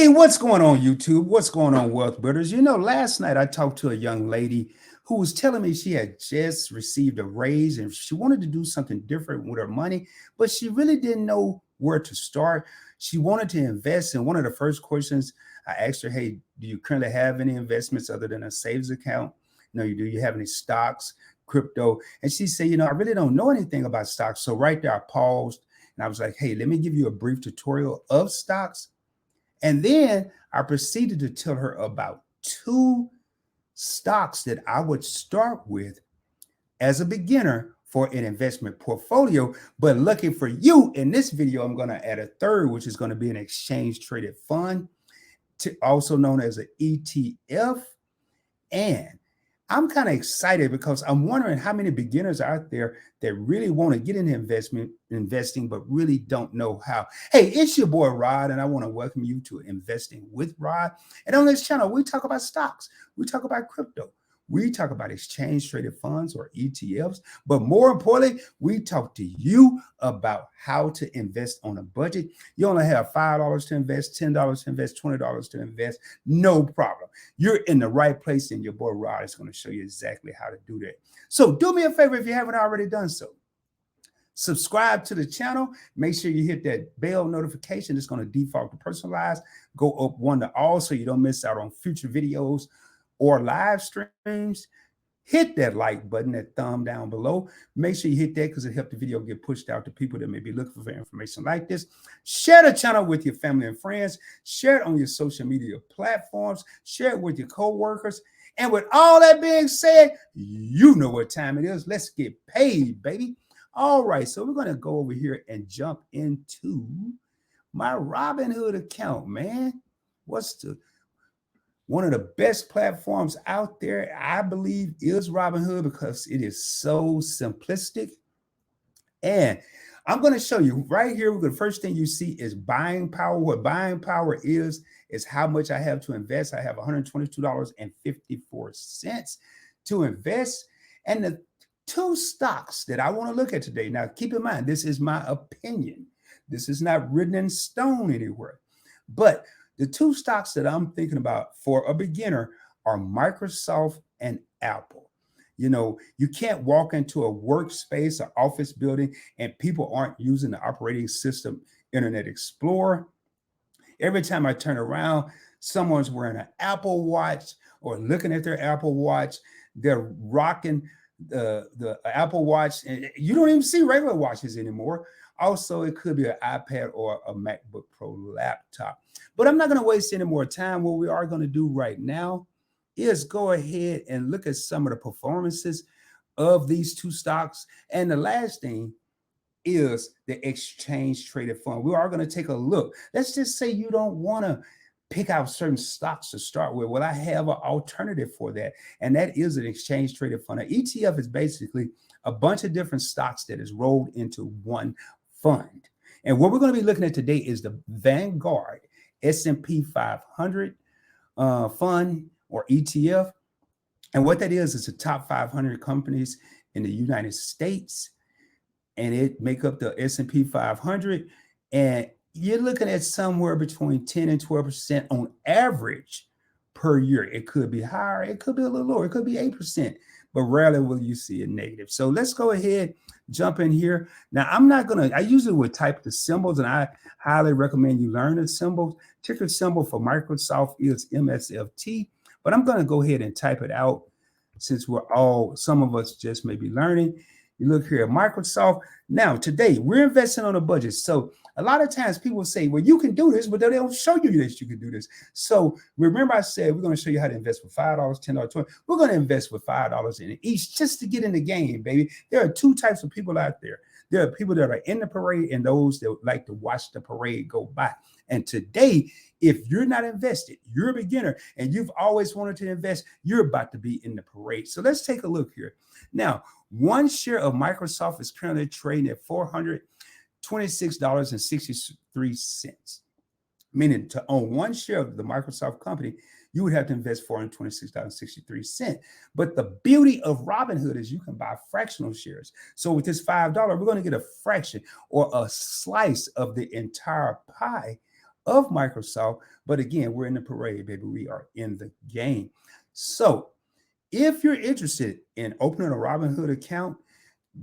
Hey, what's going on, YouTube? What's going on, Wealth Builders? You know, last night I talked to a young lady who was telling me she had just received a raise and she wanted to do something different with her money, but she really didn't know where to start. She wanted to invest, and one of the first questions I asked her, "Hey, do you currently have any investments other than a savings account? Do you have any stocks, crypto?" And she said, "I really don't know anything about stocks." So right there, I paused and I was like, "Hey, let me give you a brief tutorial of stocks." And then I proceeded to tell her about two stocks that I would start with as a beginner for an investment portfolio. But lucky for you, in this video, I'm going to add a third, which is going to be an exchange traded fund, also known as an ETF. And I'm kind of excited because I'm wondering how many beginners out there that really want to get into investing, but really don't know how. Hey, it's your boy Rod, and I want to welcome you to Investing with Rod. And on this channel, we talk about stocks, we talk about crypto, we talk about exchange traded funds or ETFs, but more importantly, we talk to you about how to invest on a budget. You only have $5 to invest, $10 to invest, $20 to invest, no problem. You're in the right place, and your boy Rod is going to show you exactly how to do that. So do me a favor if you haven't already done so. Subscribe to the channel. Make sure you hit that bell notification. It's going to default to personalized. Go up one to all so you don't miss out on future videos or live streams. Hit that like button, that thumb down below. Make sure you hit that because it helps the video get pushed out to people that may be looking for information like this. Share the channel with your family and friends. Share it on your social media platforms. Share it with your co-workers. And with all that being said, you know what time it is. Let's get paid, baby. All right, so we're going to go over here and jump into my Robinhood account, man. One of the best platforms out there, I believe, is Robinhood because it is so simplistic. And I'm going to show you right here. The first thing you see is buying power. What buying power is how much I have to invest. I have $122.54 to invest. And the two stocks that I want to look at today. Now, keep in mind, this is my opinion. This is not written in stone anywhere. But the two stocks that I'm thinking about for a beginner are Microsoft and Apple. You can't walk into a workspace or office building and people aren't using the operating system Internet Explorer. Every time I turn around, someone's wearing an Apple Watch or looking at their Apple Watch. They're rocking the Apple Watch, and you don't even see regular watches anymore. Also, it could be an iPad or a MacBook Pro laptop. But I'm not going to waste any more time. What we are going to do right now is go ahead and look at some of the performances of these two stocks. And the last thing is the exchange traded fund. We are going to take a look. Let's just say you don't want to pick out certain stocks to start with. Well, I have an alternative for that, and that is an exchange traded fund. An ETF is basically a bunch of different stocks that is rolled into one fund. And what we're going to be looking at today is the Vanguard S&P 500 fund or ETF. And what that is the top 500 companies in the United States, and it make up the S&P 500. And you're looking at somewhere between 10 and 12% on average per year. It could be higher, it could be a little lower, it could be 8%, but rarely will you see a negative. So let's go ahead, jump in here. Now, I usually would type the symbols, and I highly recommend you learn the symbols. Ticker symbol for Microsoft is MSFT, but I'm going to go ahead and type it out since some of us just may be learning. You look here at Microsoft. Now, today, we're investing on a budget. So a lot of times people say, well, you can do this, but they don't show you that you can do this. So remember I said, we're going to show you how to invest with $5, $10, $20. We're going to invest with $5 in each just to get in the game, baby. There are two types of people out there. There are people that are in the parade and those that like to watch the parade go by. And today, if you're not invested, you're a beginner and you've always wanted to invest, you're about to be in the parade. So let's take a look here. Now, one share of Microsoft is currently trading at $426.63, meaning to own one share of the Microsoft company, you would have to invest $426.63. But the beauty of Robinhood is you can buy fractional shares. So with this $5, we're going to get a fraction or a slice of the entire pie of Microsoft. But again, we're in the parade, baby. We are in the game. So if you're interested in opening a Robinhood account,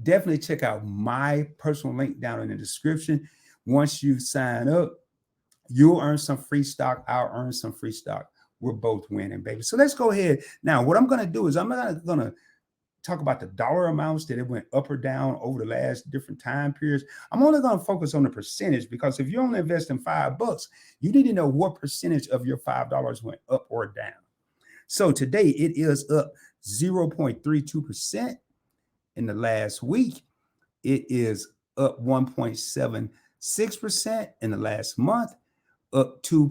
definitely check out my personal link down in the description. Once you sign up, you'll earn some free stock. I'll earn some free stock. We're both winning, baby. So let's go ahead. Now, what I'm going to do is I'm not going to talk about the dollar amounts that it went up or down over the last different time periods. I'm only going to focus on the percentage, because if you only invest in $5, you need to know what percentage of your $5 went up or down. So today it is up 0.32%. In the last week, it is up 1.76%. In the last month, up 2.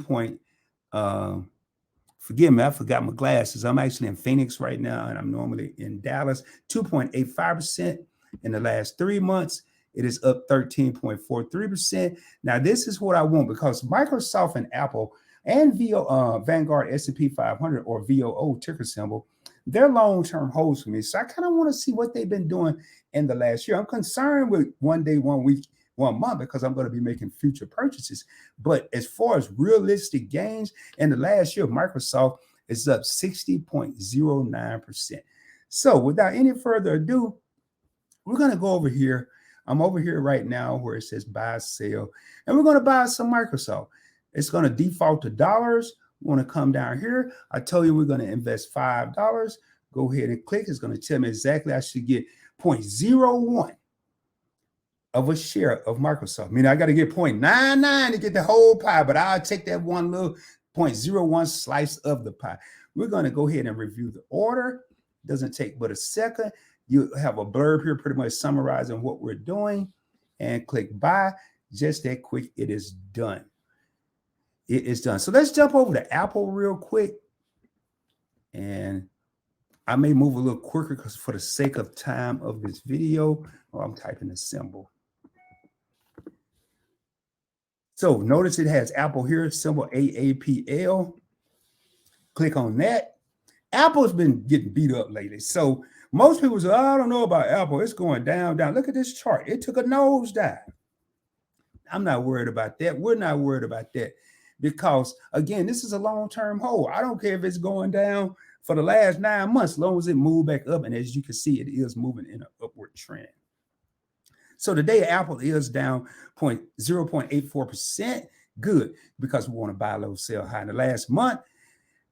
Forgive me, I forgot my glasses. I'm actually in Phoenix right now, and I'm normally in Dallas. 2.85%. In the last 3 months, it is up 13.43%. Now, this is what I want, because Microsoft and Apple and Vanguard S&P 500, or VOO ticker symbol, they're long-term holds for me. So I kind of want to see what they've been doing in the last year. I'm concerned with 1 day, 1 week, 1 month, because I'm going to be making future purchases. But as far as realistic gains, in the last year, Microsoft is up 60.09%. So without any further ado, we're going to go over here. I'm over here right now where it says buy, sell, and we're going to buy some Microsoft. It's going to default to dollars. We want to come down here. I told you we're going to invest $5. Go ahead and click. It's going to tell me exactly I should get 0.01 of a share of Microsoft. I mean, I got to get 0.99 to get the whole pie, but I'll take that one little 0.01 slice of the pie. We're going to go ahead and review the order. It doesn't take but a second. You have a blurb here pretty much summarizing what we're doing, and click buy. Just that quick, it is done. It is done. So let's jump over to Apple real quick. And I may move a little quicker because for the sake of time of this video, I'm typing a symbol. So notice it has Apple here, symbol AAPL. Click on that. Apple's been getting beat up lately. So most people say, oh, I don't know about Apple. It's going down, down. Look at this chart. It took a nosedive. I'm not worried about that. We're not worried about that. Because, again, this is a long-term hold. I don't care if it's going down for the last 9 months, as long as it moved back up. And as you can see, it is moving in an upward trend. So today, Apple is down 0.84%. Good, because we want to buy low, sell high. In the last month,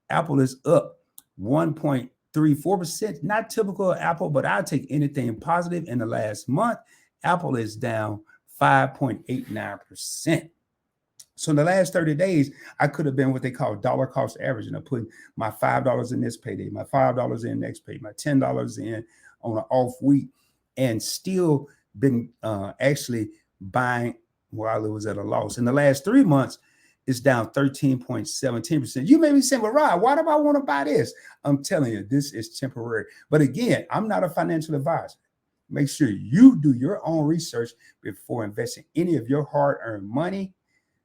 Apple is up 1.34%. Not typical of Apple, but I'll take anything positive. In the last month, Apple is down 5.89%. So in the last 30 days, I could have been what they call dollar cost averaging. I'm putting my $5 in this payday, my $5 in next pay, my $10 in on an off week, and still been actually buying while it was at a loss. In the last 3 months, it's down 13.17%. You may be saying, well, Rod, why do I want to buy this? I'm telling you, this is temporary. But again, I'm not a financial advisor. Make sure you do your own research before investing any of your hard-earned money.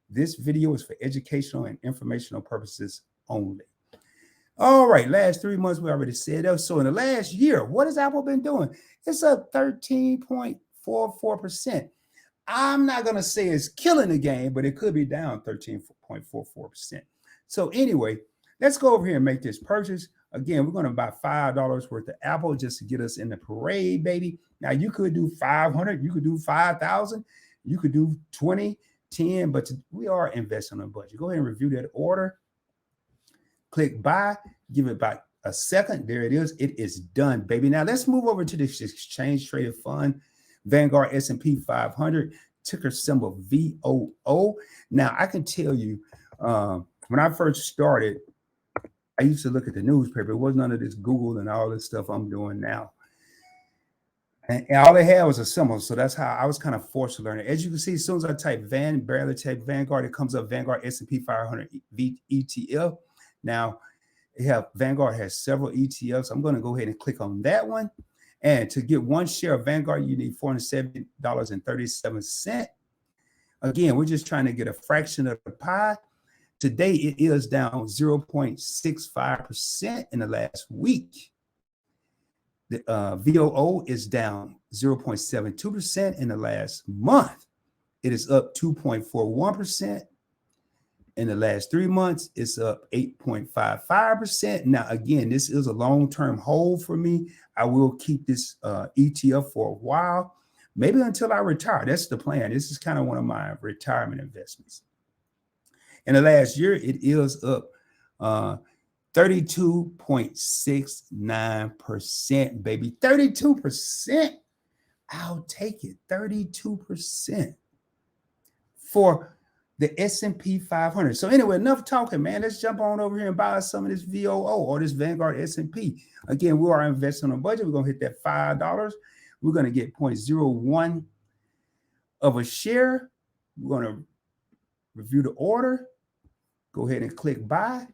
This video is for educational and informational purposes only. All right, last 3 months, we already said that. So in the last year, what has Apple been doing? It's up 13.44%. I'm not going to say it's killing the game, but it could be down 13.44%. So anyway, let's go over here and make this purchase. Again, we're going to buy $5 worth of Apple just to get us in the parade, baby. Now, you could do 500, you could do 5,000, you could do 20, 10, but we are investing on a budget. Go ahead and review that order. Click buy, give it about a second. There it is. It is done, baby. Now let's move over to this exchange traded fund, Vanguard S&P 500, ticker symbol VOO. Now I can tell you, when I first started, I used to look at the newspaper. It wasn't none of this Google and all this stuff I'm doing now. And all they had was a symbol. So that's how I was kind of forced to learn it. As you can see, as soon as I barely type Vanguard, it comes up Vanguard S&P 500 ETF. Now, Vanguard has several ETFs. I'm going to go ahead and click on that one. And to get 1 share of Vanguard, you need $470.37. Again, we're just trying to get a fraction of the pie. Today, it is down 0.65% in the last week. The VOO is down 0.72% in the last month. It is up 2.41%. In the last 3 months, it's up 8.55%. Now, again, this is a long-term hold for me. I will keep this ETF for a while, maybe until I retire. That's the plan. This is kind of one of my retirement investments. In the last year, it is up 32.69%, baby. 32%. I'll take it. 32% for the S&P 500. So anyway, enough talking, man. Let's jump on over here and buy some of this VOO or this Vanguard S&P. Again, we are investing on a budget. We're going to hit that $5. We're going to get 0.01 of a share. We're going to review the order. Go ahead and click buy.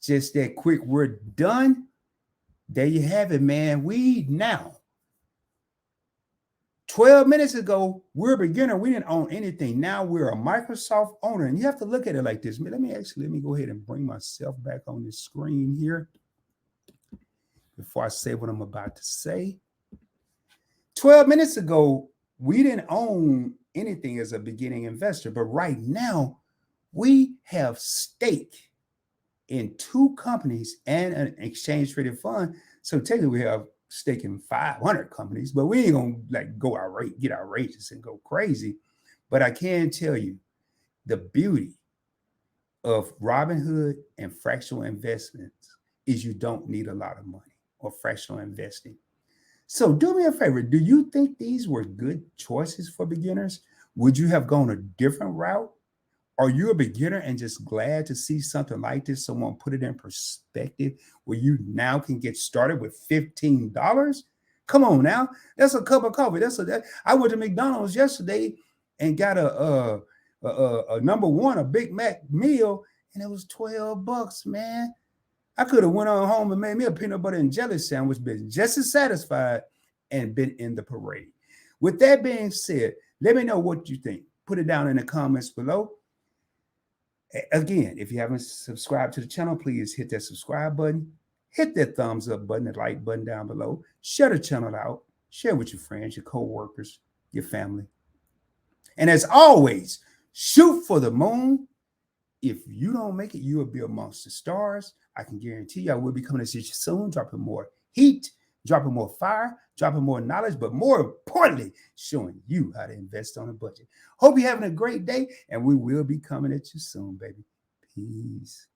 Just that quick, we're done. There you have it, man. We now 12 minutes ago, we're a beginner. We didn't own anything. Now we're a Microsoft owner. And you have to look at it like this. Let me go ahead and bring myself back on the screen here before I say what I'm about to say. 12 minutes ago, we didn't own anything as a beginning investor. But right now, we have stake in 2 companies and an exchange traded fund. So technically, we have stake in 500 companies, but we ain't gonna like get outrageous and go crazy. But I can tell you the beauty of Robinhood and fractional investments is you don't need a lot of money or fractional investing. So do me a favor. Do you think these were good choices for beginners? Would you have gone a different route? Are you a beginner and just glad to see something like this? Someone put it in perspective where you now can get started with $15. Come on now, that's a cup of coffee. I went to McDonald's yesterday and got a number one, a Big Mac meal, and it was $12, man. I could have went on home and made me a peanut butter and jelly sandwich, been just as satisfied and been in the parade. With that being said, let me know what you think. Put it down in the comments below. Again, if you haven't subscribed to the channel, please hit that subscribe button, hit that thumbs up button, the like button down below, share the channel out, share with your friends, your co-workers, your family. And as always, shoot for the moon. If you don't make it, you will be amongst the stars. I can guarantee you I will be coming to see you soon, dropping more heat, dropping more fire, dropping more knowledge, but more importantly, showing you how to invest on a budget. Hope you're having a great day, and we will be coming at you soon, baby. Peace.